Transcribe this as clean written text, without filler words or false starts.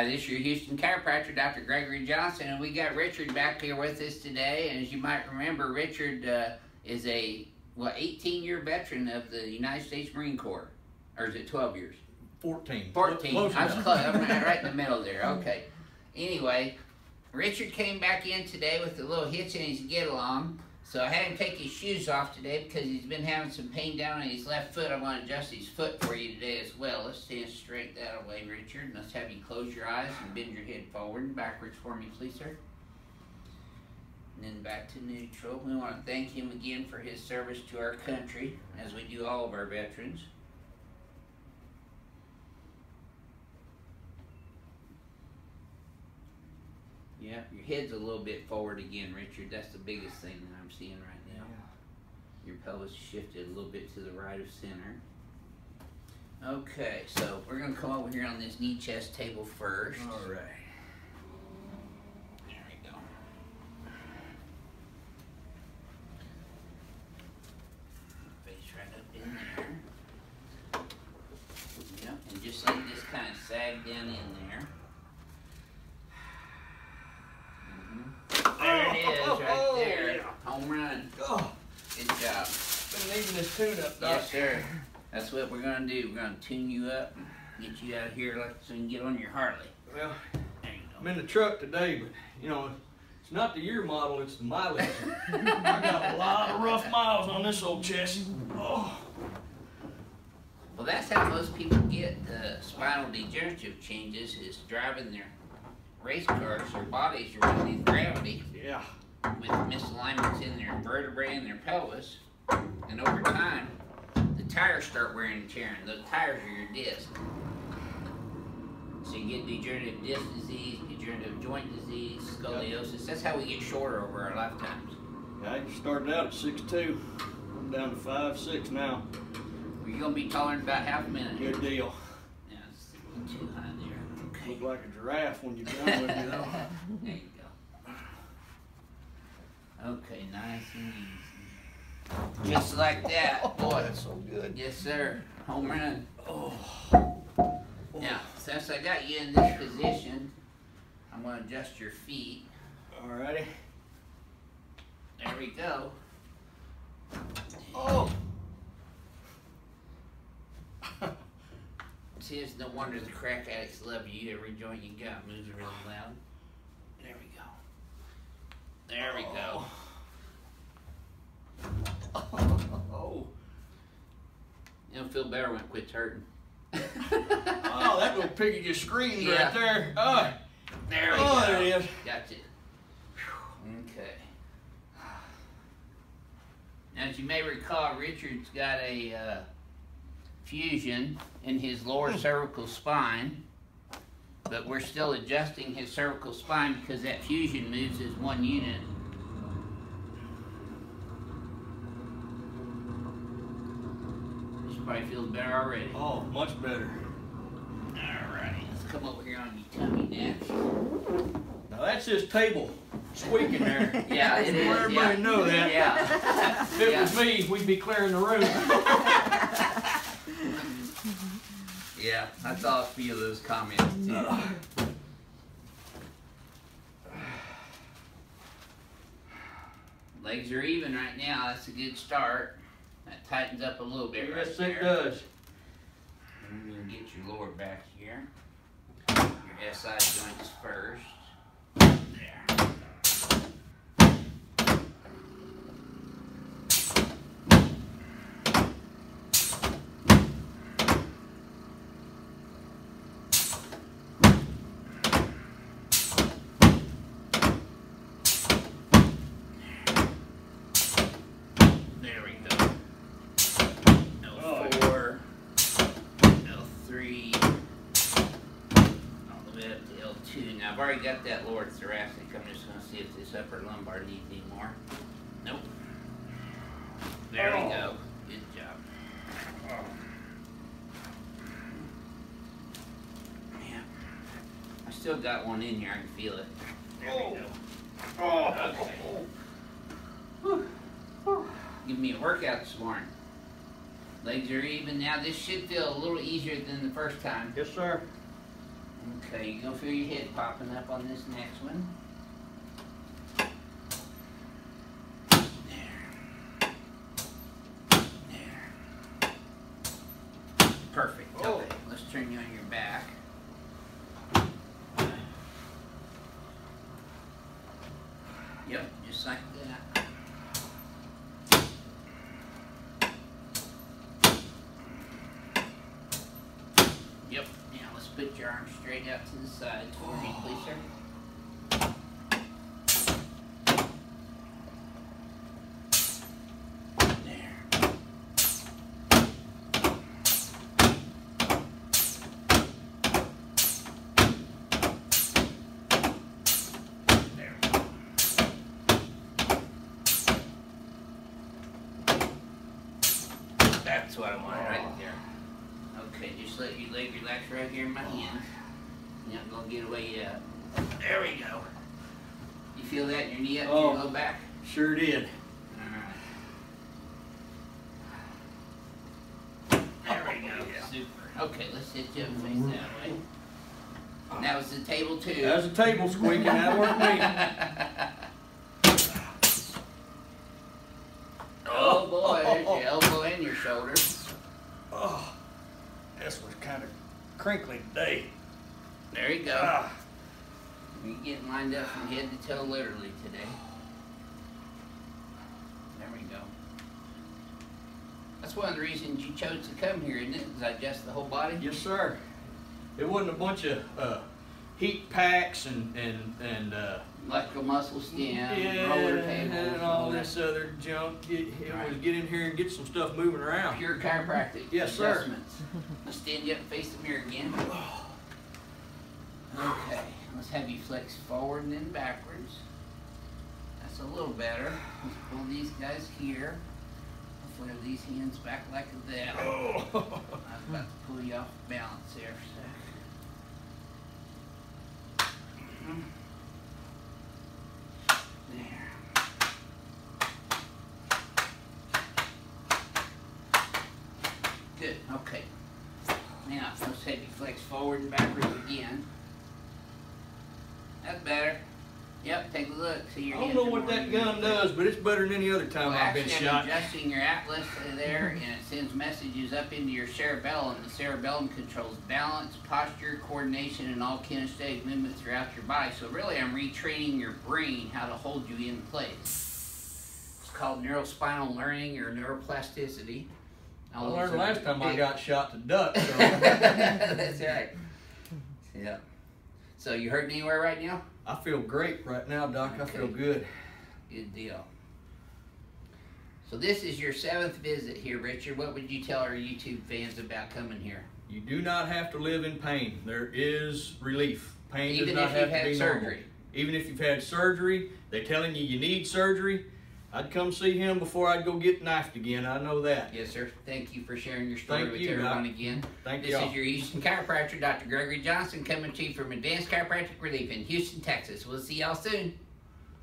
This is your Houston chiropractor, Dr. Gregory Johnson, and we got Richard back here with us today. And as you might remember, Richard is a 18-year veteran of the United States Marine Corps, or is it 12 years? 14. 14. I was close. I'm right in the middle there. Okay. Anyway, Richard came back in today with a little hitch in his get-along. So I had him take his shoes off today because he's been having some pain down in his left foot. I want to adjust his foot for you today as well. Let's stand straight that way, Richard. And let's have you close your eyes and bend your head forward and backwards for me, please, sir. And then back to neutral. We want to thank him again for his service to our country, as we do all of our veterans. Yeah, your head's a little bit forward again, Richard. That's the biggest thing that I'm seeing right now. Yeah. Your pelvis shifted a little bit to the right of center. Okay, so we're going to come over here on this knee chest table first. All right. There we go. Face right up in there. Yep, and just let this kind of sag down in there. There it is, right there. Yeah. Home run. Oh, good job. been needing this tune-up, Doc. Yes, sir. That's what we're going to do. We're going to tune you up and get you out of here so you can get on your Harley. Well, There you I'm go. in the truck today, but, you know, it's not the year model, it's the mileage. I got a lot of rough miles on this old chassis. Oh. Well, that's how most people get spinal degenerative changes, is driving their race cars. Their bodies are underneath gravity. Yeah. With misalignments in their vertebrae and their pelvis, and over time, the tires start wearing and tearing. The tires are your disc. So you get degenerative disc disease, degenerative joint disease, scoliosis. That's how we get shorter over our lifetimes. Yeah, I started out at 6'2". I'm down to 5'6" now. You're going to be taller in about half a minute. Good deal. Yeah, it's too high there. Okay. Look like a giraffe when you're done with it, you know. There you go. Okay, nice and easy. Just like that, boy. That's so good. Yes, sir. Home run. Oh. Now, since I got you in this position, I'm going to adjust your feet. Alrighty. There we go. Oh. See, it's no wonder the crack addicts love you. Every joint you got moves really loud. There we go. There we go. Oh. You'll feel better when it quits hurting. Oh, that little piggy just screamed Yeah. right there. Oh. There we Oh, go. there it is. Gotcha. Okay. Now, as you may recall, Richard's got a fusion in his lower cervical spine, but we're still adjusting his cervical spine because that fusion moves as one unit. This probably feels better already. Oh, much better. Alrighty, let's come over here on your tummy next. Now that's his table squeaking there. Yeah, it is. Let everybody know that. Yeah. If it was me, we'd be clearing the room. Yeah, I saw a few of those comments too. Legs are even right now. That's a good start. That tightens up a little bit right Yes, there. it does. And we're going to get your lower back here. Your SI joints first. There. There we go. L4, L3, all the way up to L2. Now I've already got that lower thoracic. I'm just going to see if this upper lumbar needs any more. Nope. There we go. Good job. Yeah. I still got one in here. I can feel it. There we go. Okay. Give me a workout this morning. Legs are even now. This should feel a little easier than the first time. Yes, sir. Okay, you're gonna feel your head popping up on this next one. Perfect. Oh. Okay, let's turn you on your back. Yep, just like that. Yep. Now let's put your arms straight out to the side for me, please, sir. That's what I wanted right there. Okay, just let your leg relax right here in my hand. You're not gonna get away yet. There we go. You feel that in your knee up to your low back? Sure did. There we go. Super. Okay, let's hit you up face that way. And that was the table too. That was a table squeaking. That worked me. Oh boy, there's your elbow and your shoulder. Oh, this was kind of crinkly today. There you go. You're getting lined up from head to toe literally today. There we go. That's one of the reasons you chose to come here, isn't it? Is adjust the whole body? Yes, sir. It wasn't a bunch of heat packs and electrical muscle stem, yeah, roller tables, and all this other junk. It was get in here and get some stuff moving around. Pure chiropractic Yes, sir. adjustments. Let's stand you up and face the mirror again. Okay, let's have you flex forward and then backwards. That's a little better. Let's pull these guys here. Flare these hands back like that. Oh. I was about to pull you off balance there for a second. There. Good, okay. Now, let's have you flex forward and backwards again. That's better. Yep, take a look. See your I don't know what that gun does, but it's better than any other time I've been actually, shot. I'm adjusting your atlas there, and it sends messages up into your cerebellum. The cerebellum controls balance, posture, coordination, and all kinesthetic movement throughout your body. So really, I'm retraining your brain how to hold you in place. It's called neurospinal learning or neuroplasticity. I learned last time I got shot to duck. So. That's right. Yeah. So you hurting anywhere right now? I feel great right now, Doc. Okay. I feel good. Good deal. So this is your 7th visit here, Richard. What would you tell our YouTube fans about coming here? You do not have to live in pain. There is relief. Pain Even does not if have you've to be had normal. surgery. Even if you've had surgery, they're telling you need surgery. I'd come see him before I'd go get knifed again. I know that. Yes, sir. Thank you for sharing your story Thank with you, everyone Doc. again. Thank This you. is your Houston chiropractor, Dr. Gregory Johnson, coming to you from Advanced Chiropractic Relief in Houston, Texas. We'll see y'all soon.